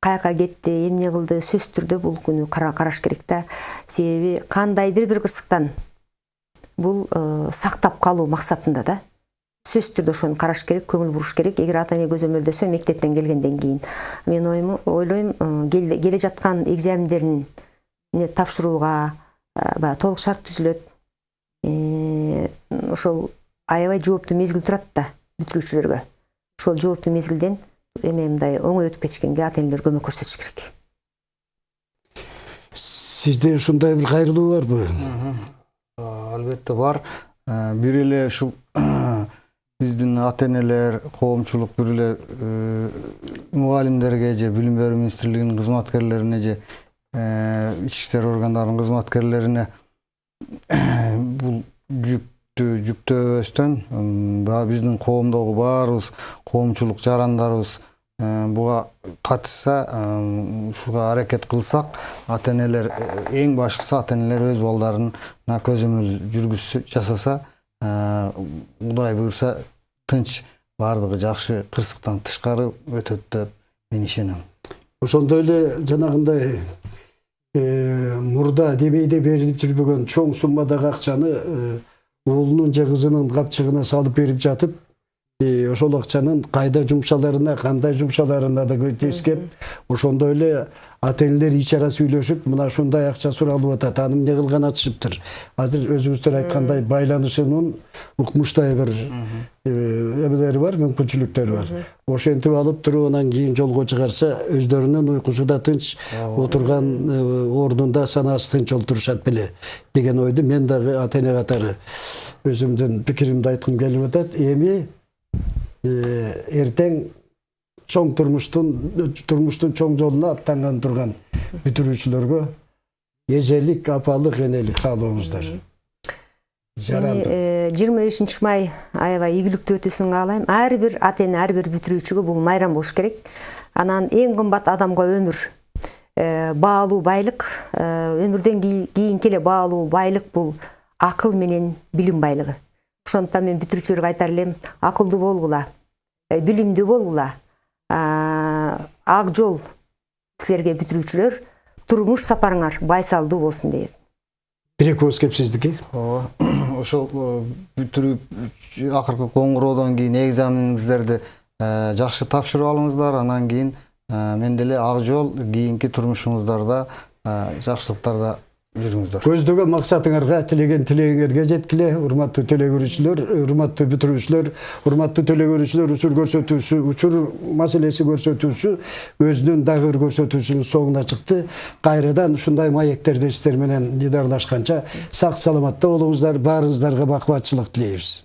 каяка кетти, эмне кылды, сөзсүз түрдө бул күнү караш керек да. Себеби кандайдыр бир кырсыктан бул сактап калуу максатында да. Сөзсүз түрдө ошону караш керек, көңүл буруш керек. Эгер ата-эне көзөмөлдөсө, мектептен келгенден кийин мен ойлойм, келе жаткан экзамендерин тапшырууга толук шарт түзүлөт. Ошол аябай жооптуу мезгил турат да бүтүрүүчүлөргө. Ошол жооптуу мезгилден эми мындай оңой өтүп кетишкенге ата-энелер көмөк көрсөтүш керек. Сизде ушундай бир кайрылуу барбы? Албетте бар. Бир эле ушул биздин ата-энелер, коомчулук бир эле мугалимдерге же билим берүү министрлигинин кызматкерлерине же ички иштер органдарынын кызматкерлерине бул жүктөбөстөн биздин коомдогу баарыбыз коомчулук жарандарыбыз буга катышса, ушуга аракет кылсак, ата-энелер эң башкысы ата-энелер өз балдарына көзөмөл жасаса, Кудай буйрса тынч, бардыгы жакшы, кырсыктан тышкары өтөт деп мен ишенем. Ошондой эле жанагындай мурда демейде берилип жүрбөгөн чоң суммадагы акчаны уулунун же кызынын капчыгына салып берип жатып, ошол акчанын кайда жумшаларына, кандай жумшаларына да тескеп, ошондой эле ата-энелер ичара сүйлөшүп, мына ушундай акча суралып атат, аны эмне кылган атышыптыр. Азыр өзүңүздөр айткандай байланышынын укмуштай бир эмелери бар, мүмкүнчүлүктөрү бар. Ошентип алып туруп, анан кийин жолго чыгарса, өздөрүнүн уйкусу тынч, отурган ордунда санасы тынч олтурушат беле деген ойду мен дагы ата-эне катары өзүмдүн пикиримди айткым келип атат. Эми эртең чоң турмуштун чоң жолуна аттанган турган бүтүрүүчүлөргө эжелик, апалык, энелик каалообуздар. 25 май аябай ийгиликтүү өтүүсүн каалайм. Ар бир ата-эне, ар бир бүтүрүүчүгө бул майрам болуш керек. Анан эң кымбат адамга өмүр, баалуу байлык, өмүрдөн кийинки эле баалуу байлык бул акыл менен билим байлыгы. Ошондуктан мен бүтүрүүчүлөргө айтар элем, акылдуу болгула, билимдүү болгула. Ак жол силерге бүтүрүүчүлөр, турмуш сапарыңар байсалдуу болсун дейт. Перекос кепсиздики. Ошол бүтүрүп акыркы коңгуроодон кийин экзамениңиздерди жакшы тапшырып алыңыздар. Анан кийин мен деле ак жол кийинки турмушуңуздарда жакшылыктарда жүрүңүздөр. Көздөгөн максатыңарга, тилеген тилегиңерге жеткиле. Урматтуу телегөрүүчүлөр, урматтуу бүтүрүүчүлөр, урматтуу телегөрүүчүлөр, учур маселеси көрсөтүүчү өзүнүн дагы бир көрсөтүүчүнүн соңуна чыкты. Кайрадан ушундай маектерде сиздер менен дидарлашканча сак саламатта болуңуздар, баарыңыздарга бакубатчылык тилейбиз.